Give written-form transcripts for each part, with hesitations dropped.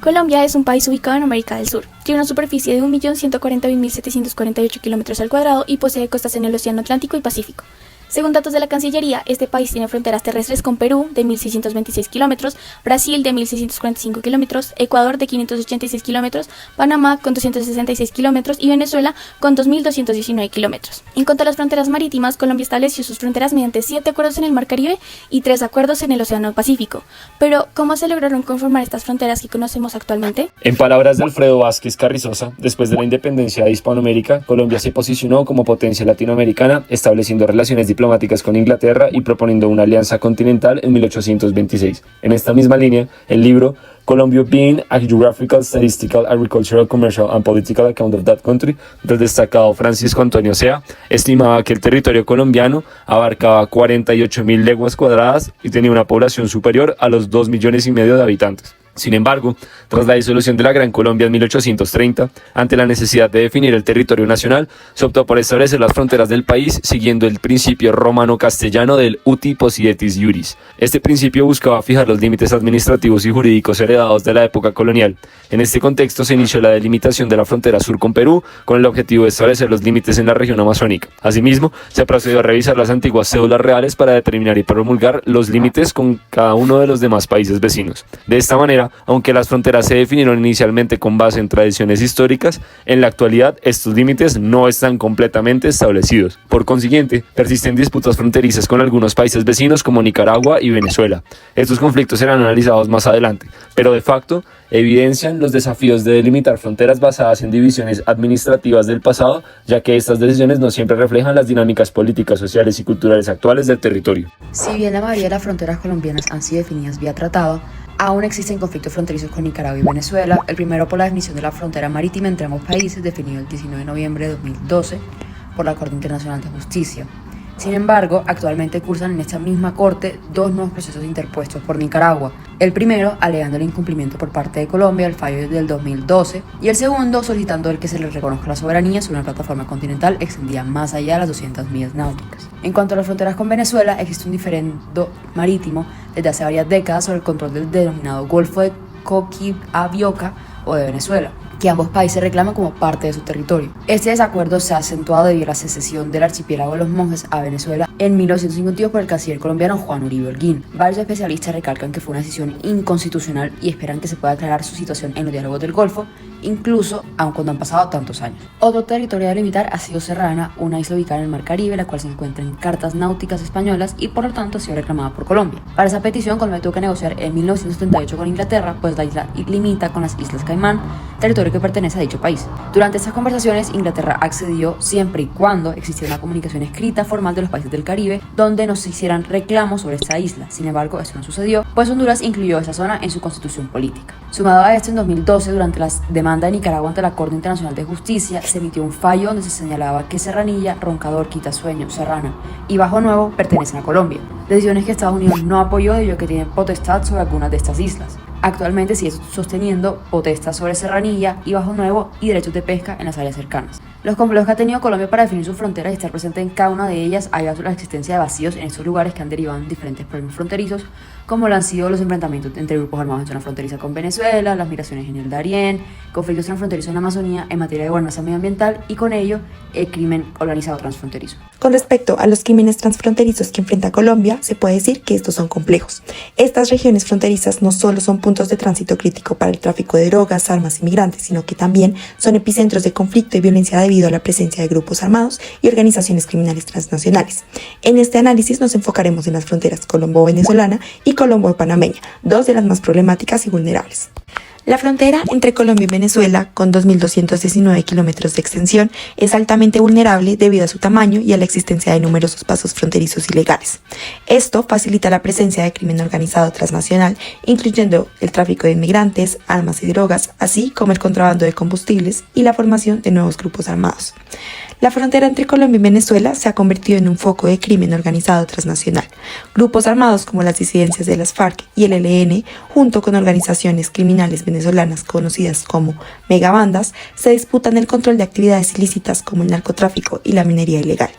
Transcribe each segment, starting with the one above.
Colombia es un país ubicado en América del Sur. Tiene una superficie de 1.141.748 km² y posee costas en el Océano Atlántico y Pacífico. Según datos de la Cancillería, este país tiene fronteras terrestres con Perú de 1.626 kilómetros, Brasil de 1.645 kilómetros, Ecuador de 586 kilómetros, Panamá con 266 kilómetros y Venezuela con 2.219 kilómetros. En cuanto a las fronteras marítimas, Colombia estableció sus fronteras mediante 7 acuerdos en el Mar Caribe y 3 acuerdos en el Océano Pacífico. Pero, ¿cómo se lograron conformar estas fronteras que conocemos actualmente? En palabras de Alfredo Vázquez Carrizosa, después de la independencia de Hispanoamérica, Colombia se posicionó como potencia latinoamericana, estableciendo relaciones diplomáticas con Inglaterra y proponiendo una alianza continental en 1826. En esta misma línea, el libro Colombia Being a Geographical, Statistical, Agricultural, Commercial and Political Account of that Country, del destacado Francisco Antonio Sea, estimaba que el territorio colombiano abarcaba 48.000 leguas cuadradas y tenía una población superior a los 2,5 millones de habitantes. Sin embargo, tras la disolución de la Gran Colombia en 1830, ante la necesidad de definir el territorio nacional, se optó por establecer las fronteras del país siguiendo el principio romano-castellano del uti possidetis iuris. Este principio buscaba fijar los límites administrativos y jurídicos heredados de la época colonial. En este contexto se inició la delimitación de la frontera sur con Perú, con el objetivo de establecer los límites en la región amazónica. Asimismo, se procedió a revisar las antiguas cédulas reales para determinar y promulgar los límites con cada uno de los demás países vecinos. De esta manera, aunque las fronteras se definieron inicialmente con base en tradiciones históricas, en la actualidad estos límites no están completamente establecidos. Por consiguiente, persisten disputas fronterizas con algunos países vecinos como Nicaragua y Venezuela. Estos conflictos serán analizados más adelante, pero de facto evidencian los desafíos de delimitar fronteras basadas en divisiones administrativas del pasado, ya que estas decisiones no siempre reflejan las dinámicas políticas, sociales y culturales actuales del territorio. Si bien la mayoría de las fronteras colombianas han sido definidas vía tratado, aún existen conflictos fronterizos con Nicaragua y Venezuela, el primero por la definición de la frontera marítima entre ambos países, definido el 19 de noviembre de 2012 por la Corte Internacional de Justicia. Sin embargo, actualmente cursan en esta misma corte 2 nuevos procesos interpuestos por Nicaragua. El primero, alegando el incumplimiento por parte de Colombia del fallo del 2012, y el segundo, solicitando el que se le reconozca la soberanía sobre una plataforma continental extendida más allá de las 200 millas náuticas. En cuanto a las fronteras con Venezuela, existe un diferendo marítimo desde hace varias décadas sobre el control del denominado Golfo de Coquimbo o de Venezuela, que ambos países reclaman como parte de su territorio. Este desacuerdo se ha acentuado debido a la secesión del archipiélago de los Monjes a Venezuela en 1952 por el canciller colombiano Juan Uribe Holguín. Varios especialistas recalcan que fue una decisión inconstitucional y esperan que se pueda aclarar su situación en los diálogos del Golfo, incluso aun cuando han pasado tantos años. Otro territorio a delimitar ha sido Serrana, una isla ubicada en el Mar Caribe, la cual se encuentra en cartas náuticas españolas y por lo tanto ha sido reclamada por Colombia. Para esa petición, Colombia tuvo que negociar en 1978 con Inglaterra, pues la isla limita con las Islas Caimán, territorio que pertenece a dicho país. Durante estas conversaciones, Inglaterra accedió siempre y cuando existiera una comunicación escrita formal de los países del Caribe donde no se hicieran reclamos sobre esta isla. Sin embargo, esto no sucedió, pues Honduras incluyó esa zona en su constitución política. Sumado a esto, en 2012, durante las demanda de Nicaragua ante la Corte Internacional de Justicia, se emitió un fallo donde se señalaba que Serranilla, Roncador, Quitasueño, Serrana y Bajo Nuevo pertenecen a Colombia. Decisiones que Estados Unidos no apoyó debido a que tienen potestad sobre algunas de estas islas. Actualmente sigue sosteniendo potestad sobre Serranilla y Bajo Nuevo y derechos de pesca en las áreas cercanas. Los complejos que ha tenido Colombia para definir sus fronteras y estar presente en cada una de ellas ha llevado a la existencia de vacíos en estos lugares que han derivado en diferentes problemas fronterizos, como lo han sido los enfrentamientos entre grupos armados en zona fronteriza con Venezuela, las migraciones en el Darién, conflictos transfronterizos en la Amazonía en materia de gobernanza medioambiental y con ello el crimen organizado transfronterizo. Con respecto a los crímenes transfronterizos que enfrenta Colombia, se puede decir que estos son complejos. Estas regiones fronterizas no solo son puntos de tránsito crítico para el tráfico de drogas, armas y migrantes, sino que también son epicentros de conflicto y violencia debido a la presencia de grupos armados y organizaciones criminales transnacionales. En este análisis nos enfocaremos en las fronteras colombo-venezolana y colombo-panameña, 2 de las más problemáticas y vulnerables. La frontera entre Colombia y Venezuela, con 2.219 kilómetros de extensión, es altamente vulnerable debido a su tamaño y a la existencia de numerosos pasos fronterizos ilegales. Esto facilita la presencia de crimen organizado transnacional, incluyendo el tráfico de inmigrantes, armas y drogas, así como el contrabando de combustibles y la formación de nuevos grupos armados. La frontera entre Colombia y Venezuela se ha convertido en un foco de crimen organizado transnacional. Grupos armados como las disidencias de las FARC y el ELN, junto con organizaciones criminales venezolanas conocidas como megabandas, se disputan el control de actividades ilícitas como el narcotráfico y la minería ilegal.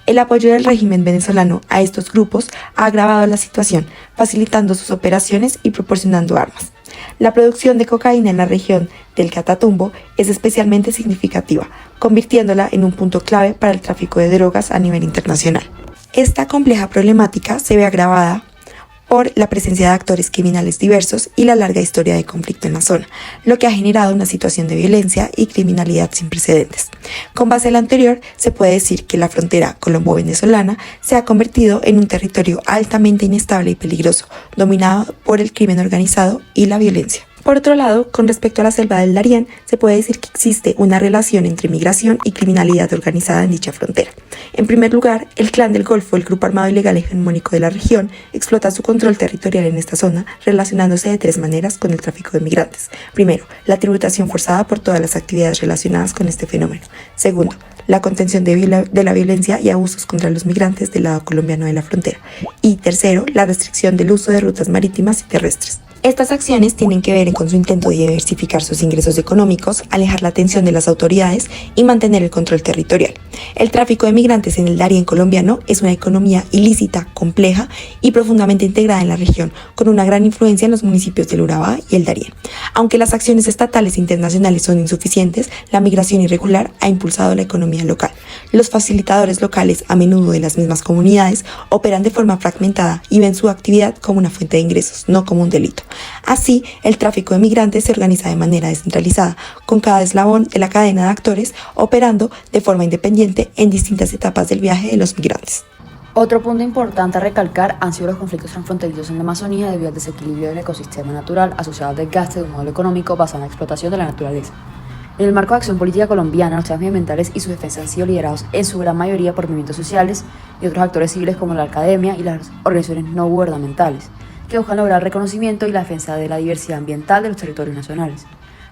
El apoyo del régimen venezolano a estos grupos ha agravado la situación, facilitando sus operaciones y proporcionando armas. La producción de cocaína en la región del Catatumbo es especialmente significativa, convirtiéndola en un punto clave para el tráfico de drogas a nivel internacional. Esta compleja problemática se ve agravada por la presencia de actores criminales diversos y la larga historia de conflicto en la zona, lo que ha generado una situación de violencia y criminalidad sin precedentes. Con base en lo anterior, se puede decir que la frontera colombo-venezolana se ha convertido en un territorio altamente inestable y peligroso, dominado por el crimen organizado y la violencia. Por otro lado, con respecto a la selva del Darién, se puede decir que existe una relación entre migración y criminalidad organizada en dicha frontera. En primer lugar, el Clan del Golfo, el grupo armado ilegal hegemónico de la región, explota su control territorial en esta zona, relacionándose de tres maneras con el tráfico de migrantes. Primero, la tributación forzada por todas las actividades relacionadas con este fenómeno. Segundo, la contención de la violencia y abusos contra los migrantes del lado colombiano de la frontera. Y tercero, la restricción del uso de rutas marítimas y terrestres. Estas acciones tienen que ver con su intento de diversificar sus ingresos económicos, alejar la atención de las autoridades y mantener el control territorial. El tráfico de migrantes en el Darién colombiano es una economía ilícita, compleja y profundamente integrada en la región, con una gran influencia en los municipios del Urabá y el Darién. Aunque las acciones estatales e internacionales son insuficientes, la migración irregular ha impulsado la economía local. Los facilitadores locales, a menudo de las mismas comunidades, operan de forma fragmentada y ven su actividad como una fuente de ingresos, no como un delito. Así, el tráfico de migrantes se organiza de manera descentralizada, con cada eslabón de la cadena de actores operando de forma independiente en distintas etapas del viaje de los migrantes. Otro punto importante a recalcar han sido los conflictos transfronterizos en la Amazonía debido al desequilibrio del ecosistema natural asociado al desgaste de un modelo económico basado en la explotación de la naturaleza. En el marco de acción política colombiana, los temas medioambientales y su defensa han sido liderados en su gran mayoría por movimientos sociales y otros actores civiles como la academia y las organizaciones no gubernamentales, que buscan lograr el reconocimiento y la defensa de la diversidad ambiental de los territorios nacionales.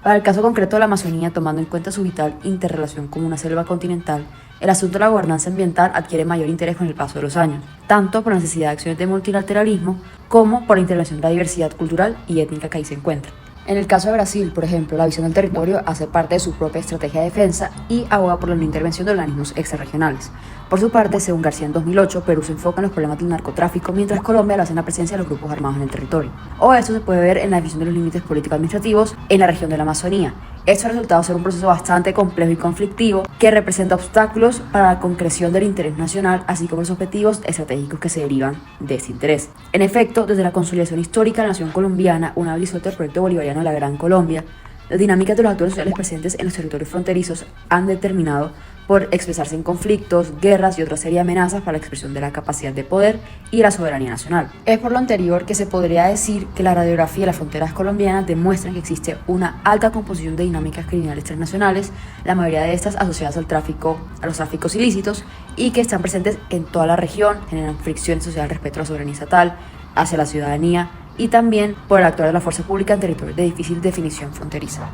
Para el caso concreto de la Amazonía, tomando en cuenta su vital interrelación con una selva continental, el asunto de la gobernanza ambiental adquiere mayor interés con el paso de los años, tanto por la necesidad de acciones de multilateralismo como por la intervención de la diversidad cultural y étnica que ahí se encuentra. En el caso de Brasil, por ejemplo, la visión del territorio hace parte de su propia estrategia de defensa y aboga por la no intervención de organismos extrarregionales. Por su parte, según García en 2008, Perú se enfoca en los problemas del narcotráfico, mientras Colombia lo hace en la presencia de los grupos armados en el territorio. O esto se puede ver en la definición de los límites político-administrativos en la región de la Amazonía. Esto ha resultado ser un proceso bastante complejo y conflictivo que representa obstáculos para la concreción del interés nacional, así como los objetivos estratégicos que se derivan de ese interés. En efecto, desde la consolidación histórica de la nación colombiana, una vez el proyecto bolivariano de la Gran Colombia, las dinámicas de los actores sociales presentes en los territorios fronterizos han determinado por expresarse en conflictos, guerras y otra serie de amenazas para la expresión de la capacidad de poder y la soberanía nacional. Es por lo anterior que se podría decir que la radiografía de las fronteras colombianas demuestra que existe una alta composición de dinámicas criminales transnacionales, la mayoría de estas asociadas al tráfico, a los tráficos ilícitos, y que están presentes en toda la región, generan fricciones sociales respecto a la soberanía estatal, hacia la ciudadanía y también por el actuar de la fuerza pública en territorios de difícil definición fronteriza.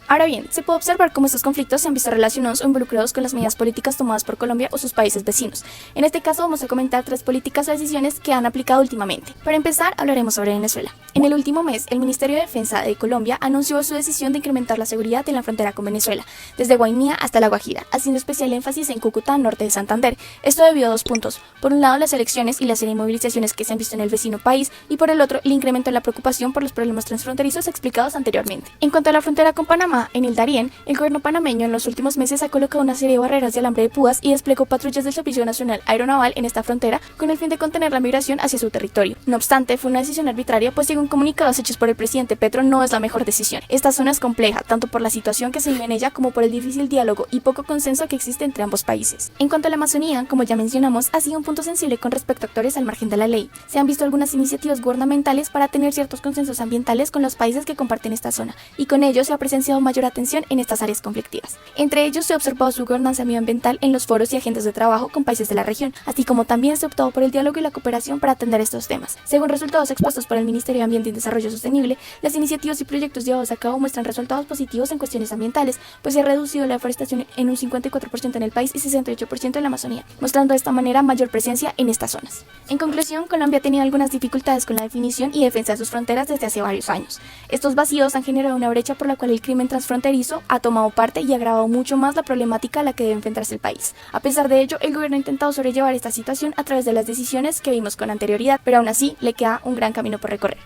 Ahora bien, se puede observar cómo estos conflictos se han visto relacionados o involucrados con las medidas políticas tomadas por Colombia o sus países vecinos. En este caso vamos a comentar 3 políticas o decisiones que han aplicado últimamente. Para empezar, hablaremos sobre Venezuela. En el último mes, el Ministerio de Defensa de Colombia anunció su decisión de incrementar la seguridad en la frontera con Venezuela, desde Guainía hasta La Guajira, haciendo especial énfasis en Cúcuta, norte de Santander. Esto debido a 2 puntos. Por un lado, las elecciones y la serie de movilizaciones que se han visto en el vecino país, y por el otro, el incremento en la preocupación por los problemas transfronterizos explicados anteriormente. En cuanto a la frontera con Panamá, en el Darién, el gobierno panameño en los últimos meses ha colocado una serie de barreras de alambre de púas y desplegó patrullas del Servicio Nacional Aeronaval en esta frontera con el fin de contener la migración hacia su territorio. No obstante, fue una decisión arbitraria, pues según comunicados hechos por el presidente Petro, no es la mejor decisión. Esta zona es compleja, tanto por la situación que se vive en ella como por el difícil diálogo y poco consenso que existe entre ambos países. En cuanto a la Amazonía, como ya mencionamos, ha sido un punto sensible con respecto a actores al margen de la ley. Se han visto algunas iniciativas gubernamentales para tener ciertos consensos ambientales con los países que comparten esta zona, y con ello se ha presenciado mayor atención en estas áreas conflictivas. Entre ellos se ha observado su gobernanza medioambiental en los foros y agendas de trabajo con países de la región, así como también se ha optado por el diálogo y la cooperación para atender estos temas. Según resultados expuestos por el Ministerio de Ambiente y Desarrollo Sostenible, las iniciativas y proyectos llevados a cabo muestran resultados positivos en cuestiones ambientales, pues se ha reducido la deforestación en un 54% en el país y 68% en la Amazonía, mostrando de esta manera mayor presencia en estas zonas. En conclusión, Colombia ha tenido algunas dificultades con la definición y defensa de sus fronteras desde hace varios años. Estos vacíos han generado una brecha por la cual el crimen transfronterizo ha tomado parte y ha agravado mucho más la problemática a la que debe enfrentarse el país. A pesar de ello, el gobierno ha intentado sobrellevar esta situación a través de las decisiones que vimos con anterioridad, pero aún así le queda un gran camino por recorrer.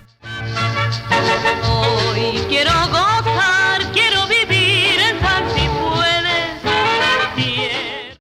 quiero